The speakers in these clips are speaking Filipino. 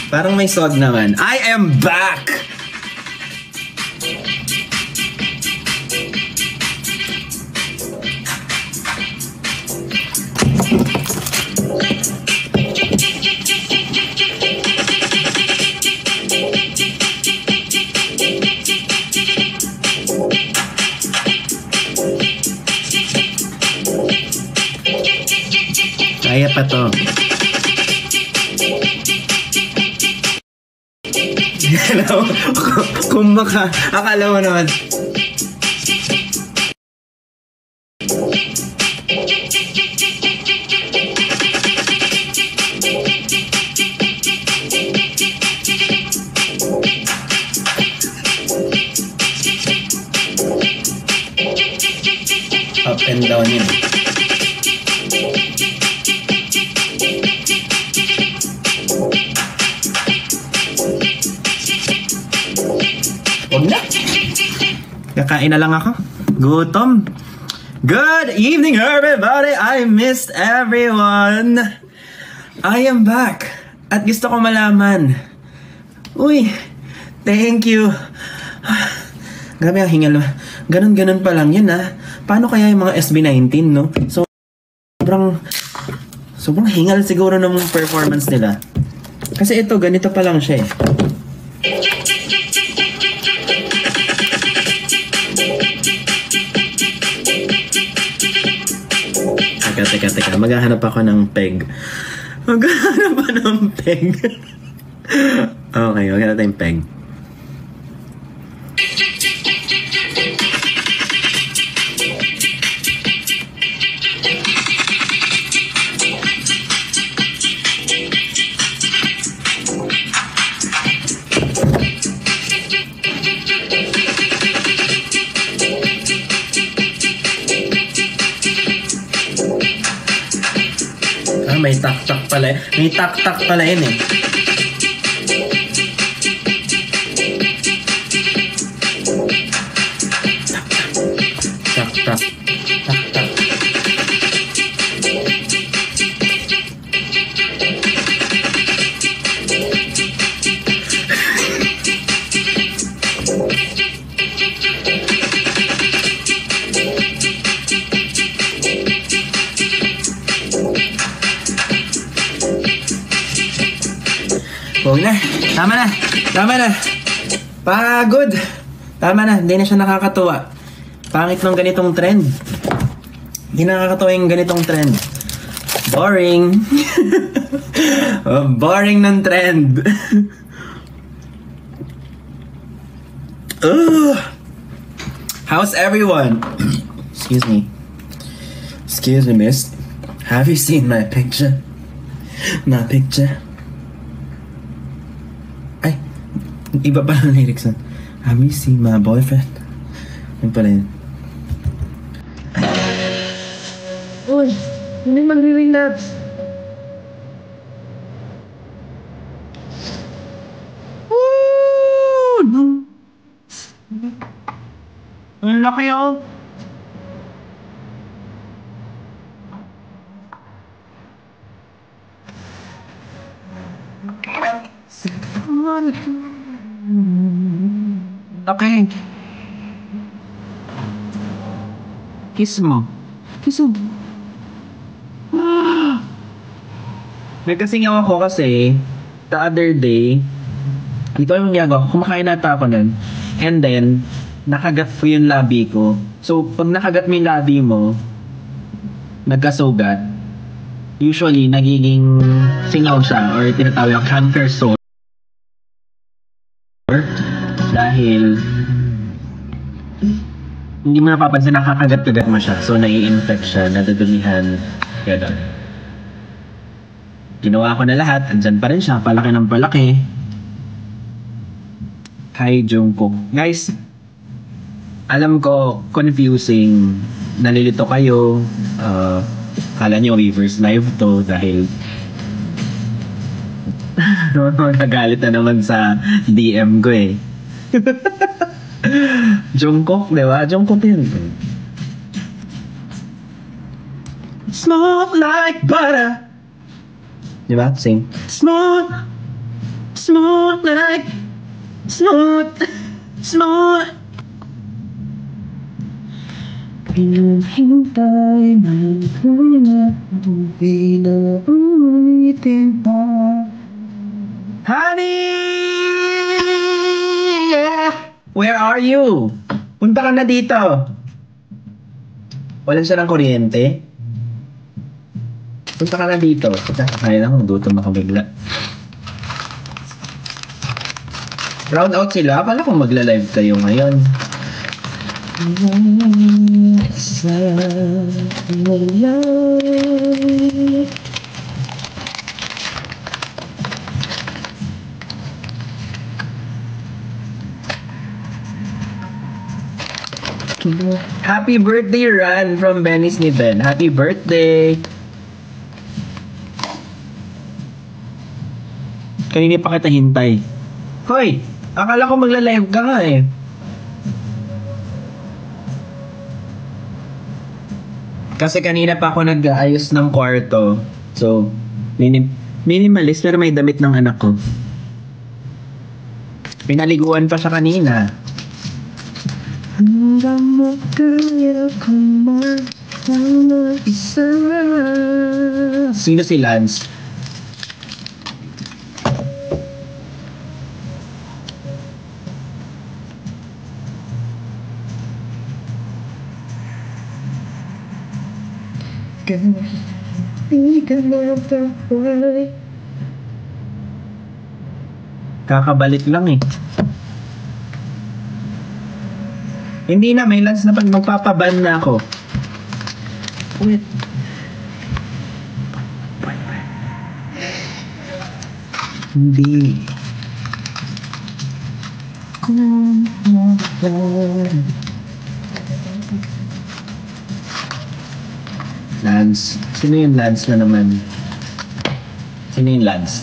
Parang may swag naman. I am back! Kaya pa to. Kung akala mo naman. Up and down yun. Kakain na lang ako. Gutom. Good evening, everybody. I missed everyone. I am back. At gusto ko malaman. Uy, thank you. Grabe ang hingal. Ganun-ganun pa lang yun, ha. Paano kaya yung mga SB19, no? Sobrang hingal siguro ng performance nila. Kasi ito, ganito pa lang siya, eh. Teka. Maghahanap ako ng peg. Maghahanap ako ng peg. Okay, maghanap tayong peg. May tak-tak pala. May tak-tak pala yun, eh. Tak-tak. Tak-tak. Huwag na. Tama na. Pagod. Tama na. Hindi na siya nakakatuwa. Pangit ng ganitong trend. Hindi nakakatuwa yung ganitong trend. Boring. Boring ng trend. How's everyone? Excuse me, miss. Have you seen my picture? Iba pa ang lyrics na. Have you seen my boyfriend? Yung pala yun. Uy, hindi magre-relapse. Ang laki yun. Okay. Kiss mo. May kasingaw ako kasi the other day, dito yung ginagawa ko, kumakain nata ako nun. And then, nakagat ko yung labi ko. So, pag nakagat mo yung labi mo, nagkasugat, usually, nagiging singaw siya or tinatawag yung canker sore. Dahil hindi mo napapansin nakakagat-kagat mo siya. So, nai-infect siya, nadadumihan. Gano'n. Ginawa ko na lahat. Andyan pa rin siya. Palaki ng palaki. Hi, Jungkook. Guys, alam ko, confusing. Nalilito kayo. Kala nyo reverse live to dahil nagalit na naman sa DM ko, eh. Jungkook, diba? Jungkook yun. Smoke like butter. Diba? Sing. Smoke Smooth like smooth, smooth. Hinahintay na kaya pinaulitin pa. Honey! Where are you? Punta ka na dito. Walang siya ng kuryente. Punta ka na dito. Kaya na kung gutom ako bigla. Round out sila. Akala kung magla-live kayo ngayon. Happy birthday, Ran, from Venice ni Ben. Happy birthday! Kanina pa kita hintay. Hoy! Akala ko magla-live ka nga eh. Kasi kanina pa ako nag-aayos ng kwarto. So, minimalist pero may damit ng anak ko. Pinaliguan pa siya kanina. Hanggang magkaya ko man isa. Sino si Lance? Kakabalik lang eh. Hindi na, may lance na pag magpapaban na ako. Wait. Hindi. Lance. Sino yung Lance na naman? Sino yung Lance?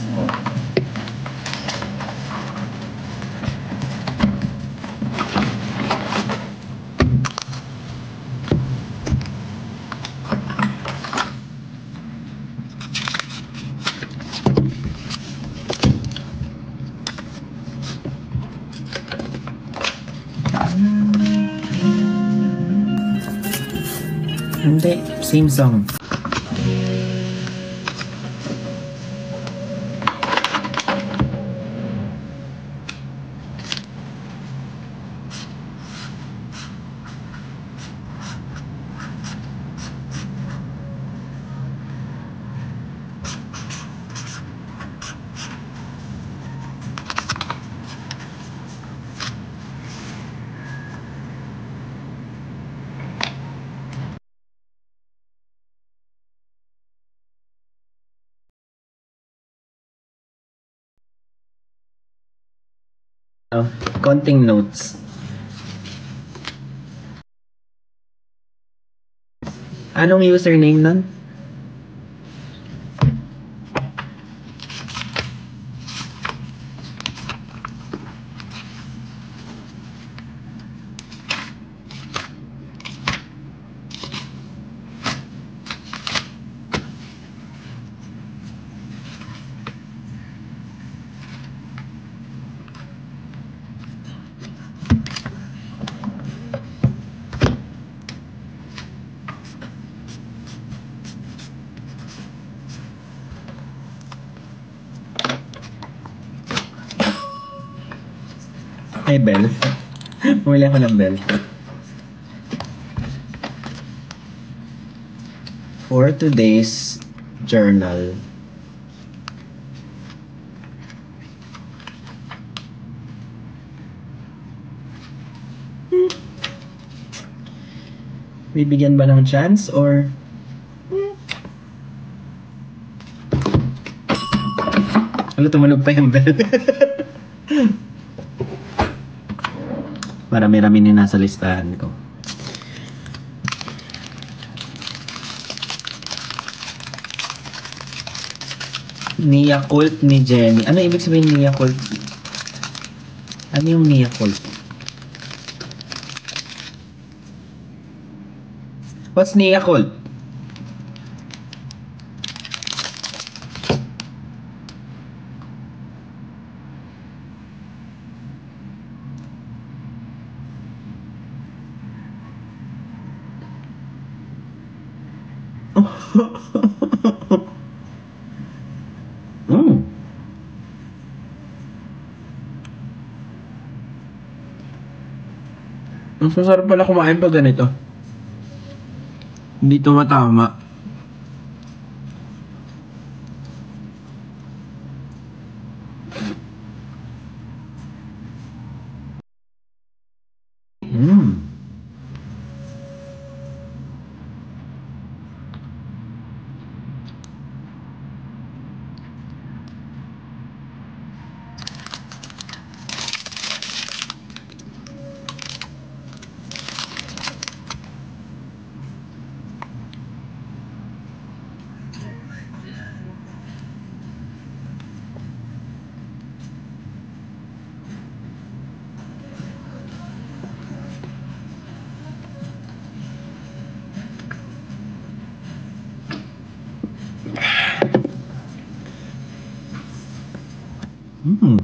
Hindi, same song. Konting notes. Anong username nun? Ay, bell. Bumili ako ng bell. For today's journal. Bibigyan ba ng chance or ano, tumunog pa yung bell. Marami-rami na nasa listahan ko. Nia Cult ni Jenny. Ano ibig sabihin Nia Cult? Ano yung Nia Cult? What's Nia Cult? Mm. Ang sasarap pala kumain pag ganito. Hindi tumatama. Mm. Mm.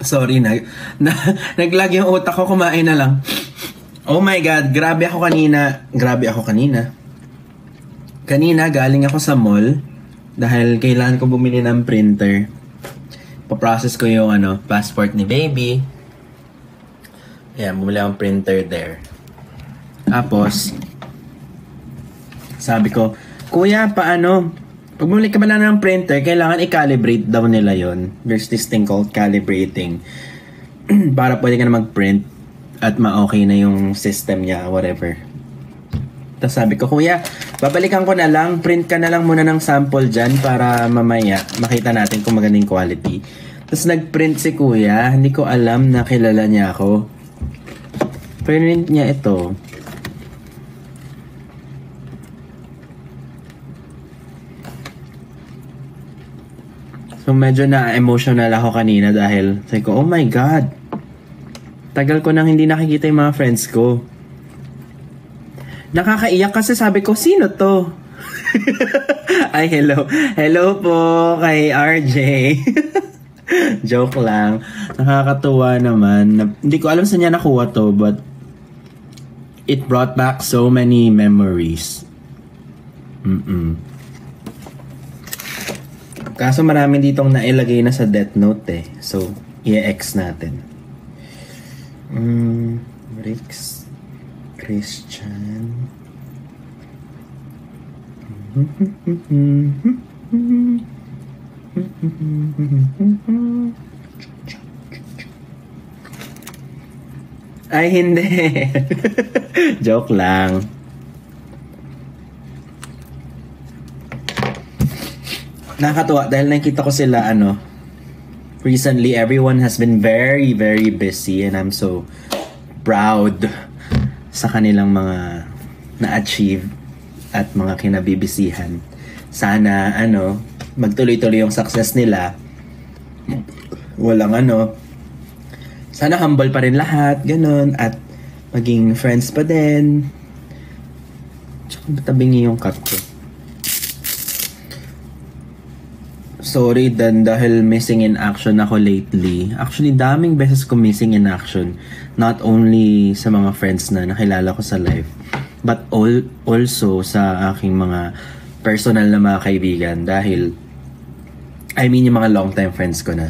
Sorry, naglag yung utak ko, kumain na lang. Oh my God, grabe ako kanina. Kanina, galing ako sa mall dahil kailangan ko bumili ng printer. Pa-process ko yung passport ni baby. Ayan, bumili akong printer there. Tapos, sabi ko, Kuya, paano? Pag bumili ka ba na ng printer, kailangan i-calibrate daw nila yon. There's this thing called calibrating. Para pwede ka na mag-print at ma-okay na yung system niya, whatever. Tapos sabi ko, Kuya, babalikan ko na lang, print ka na lang muna ng sample dyan para mamaya makita natin kung magandang quality. Tapos nag-print si Kuya, hindi ko alam na kilala niya ako. Print niya ito. So medyo na-emotional ako kanina dahil sabi ko, oh my God, tagal ko nang hindi nakikita yung mga friends ko. Nakakaiyak kasi sabi ko, sino to? Ay, hello. Hello po kay RJ. Joke lang. Nakakatuwa naman. Hindi ko alam saan niya nakuha to, but it brought back so many memories. Kaso marami ditong nailagay na sa Death Note eh. So, i-X natin. Rix Christian. Ay, hindi. Joke lang. Nakakatuwa dahil nakita ko sila recently everyone has been very very busy and I'm so proud sa kanilang mga na-achieve at mga kinabibisihan. Sana magtuloy-tuloy yung success nila. Walang sana humble pa rin lahat, ganun, at maging friends pa din. Tsaka tabingi yung cut ko. Sorry Dan, dahil missing in action ako lately. Actually, daming beses ko missing in action. Not only sa mga friends na nakilala ko sa live, but also sa aking mga personal na mga kaibigan. Dahil, yung mga long time friends ko na.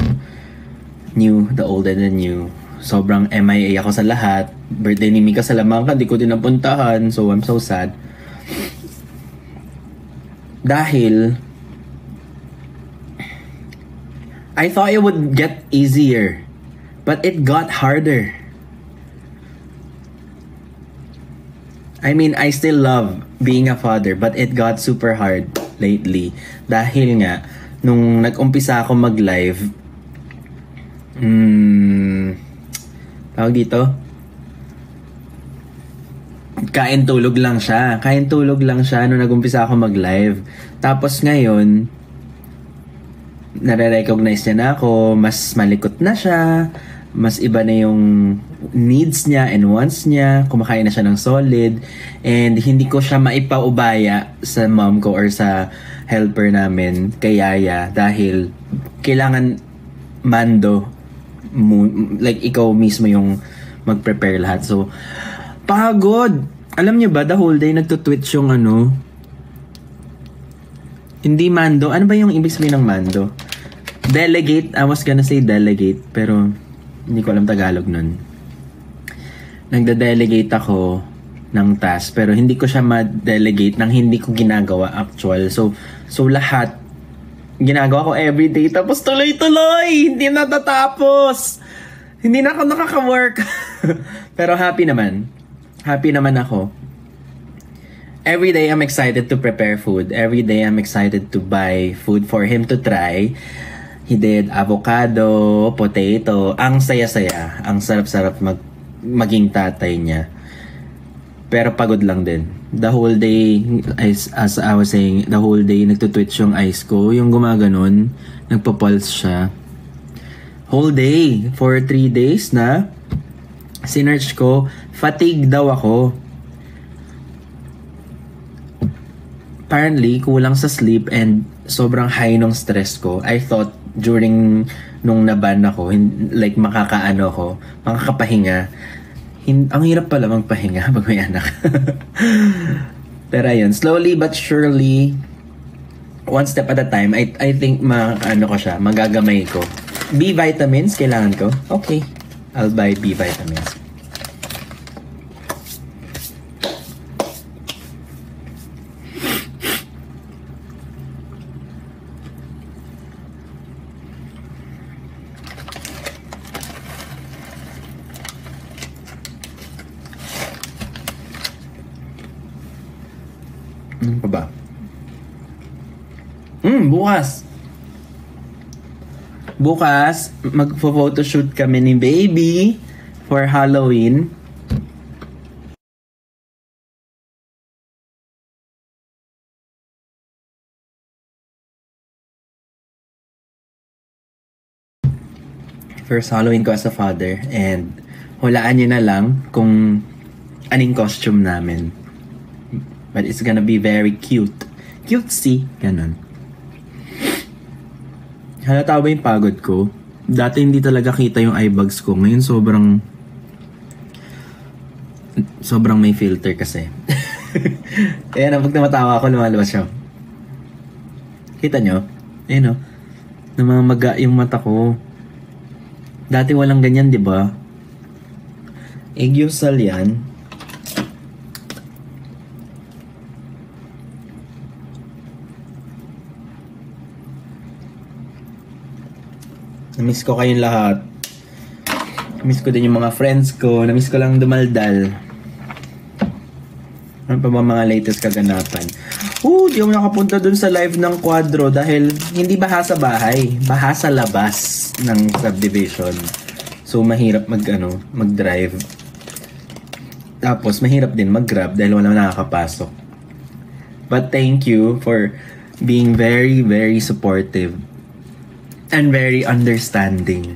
New, the old and the new. Sobrang MIA ako sa lahat. Birthday ni Mika Salamanca, di ko din napuntahan. So, I'm so sad. Dahil, I thought it would get easier, but it got harder. I still love being a father, but it got super hard lately. Dahil nga, nung nag-umpisa ako mag-live, tawag dito? Kain-tulog lang siya nung nag-umpisa ako mag-live. Tapos ngayon, nare-recognize niya na ako, mas malikot na siya, mas iba na yung needs niya and wants niya, kumakain na siya ng solid, and hindi ko siya maipaubaya sa mom ko or sa helper namin kay Yaya dahil kailangan mando like ikaw mismo yung mag-prepare lahat. So pagod. Alam niyo ba, the whole day nagto-twitch yung hindi mando. Ano ba yung ibig sabihin ng mando? Delegate. I was gonna say delegate, pero hindi ko alam Tagalog nun. Nagde-delegate ako ng task, pero hindi ko siya ma-delegate nang hindi ko ginagawa actual. So lahat ginagawa ko everyday, tapos tuloy-tuloy, hindi natatapos. Hindi na ako nakaka-work. Pero happy naman. Happy naman ako. Every day I'm excited to prepare food. Every day I'm excited to buy food for him to try. He did avocado, potato. Ang saya-saya. Ang sarap-sarap maging tatay niya. Pero pagod lang din. The whole day, as I was saying, the whole day nagtutwitch yung eyes ko. Yung gumaganon, nagpa-pulse siya. Whole day, for 3 days na sinearch ko, fatigue daw ako. Apparently, kulang sa sleep and sobrang high ng stress ko. I thought during nung naban ako, like makakapahinga. Ang hirap pala magpahinga pag may anak. Pero ayun, slowly but surely, one step at a time, I think magagamay ko. B vitamins, kailangan ko? Okay, I'll buy B vitamins. Ano pa ba? Bukas, mag-photoshoot kami ni baby for Halloween. First Halloween ko as a father, and hulaan nyo na lang kung anong costume namin. But it's gonna be very cute. Cutesy. Ganon. Halata ba yung pagod ko? Dati hindi talaga kita yung eye bags ko. Ngayon sobrang may filter kasi. Ayan, pag namatawa ako, lumalabas siya. Kita nyo? Ayan o. Namamaga yung mata ko. Dati walang ganyan, di ba? Aegyosal yan. Namiss ko kayong lahat. Namiss ko din yung mga friends ko. Namiss ko lang dumaldal. Ano pa ba mga latest kaganapan? Di ako nakapunta dun sa live ng Quadro dahil hindi baha sa bahay. Baha sa labas ng subdivision. So mahirap mag-drive. Tapos mahirap din mag-grab dahil wala nakakapasok. But thank you for being very, very supportive. And very understanding.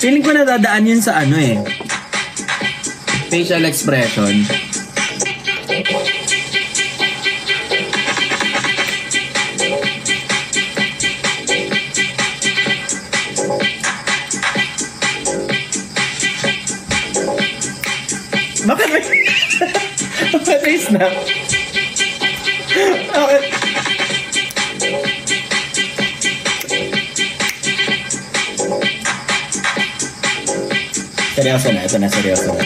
Feeling ko nadadaan yun sa facial expression. Bakit may snap? Bakit? Seryoso na, ito na, seryoso na.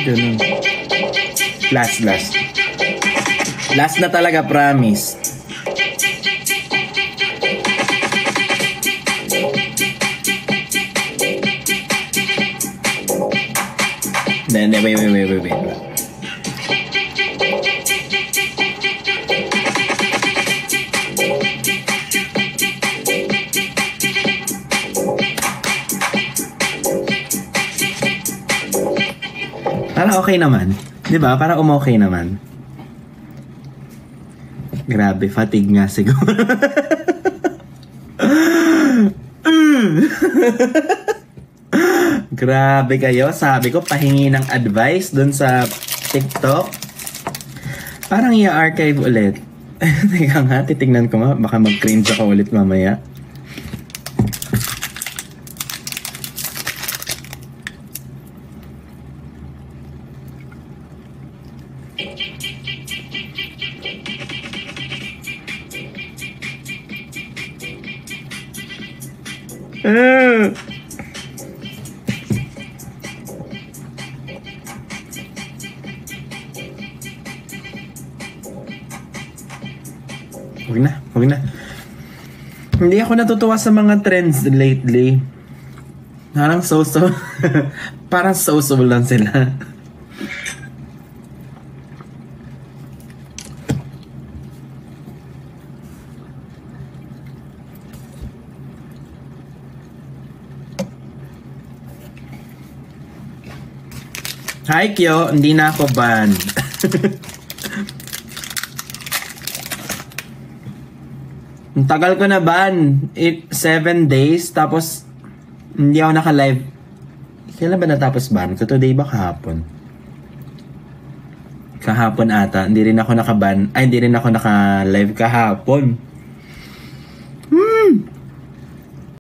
Ganun. Last. Last na talaga, promise. Then, wait. Para okay naman. Diba? Para umokay naman. Grabe, fatigue nga siguro. Grabe kayo. Sabi ko, pahingi ng advice dun sa TikTok. Parang i-archive ulit. Teka nga, titignan ko nga. Baka mag-cringe ako ulit mamaya. Huwag na. Hindi ako natutuwa sa mga trends lately. Parang so-so. Parang so-so lang sila. Hi, Kyo. Hindi na ako ban. Ang tagal ko na ban. 7 days. Tapos, hindi ako naka-live. Kailan ba natapos ban ko? Today ba kahapon? Kahapon ata. Hindi rin ako naka-ban. Ay, hindi rin ako naka-live kahapon.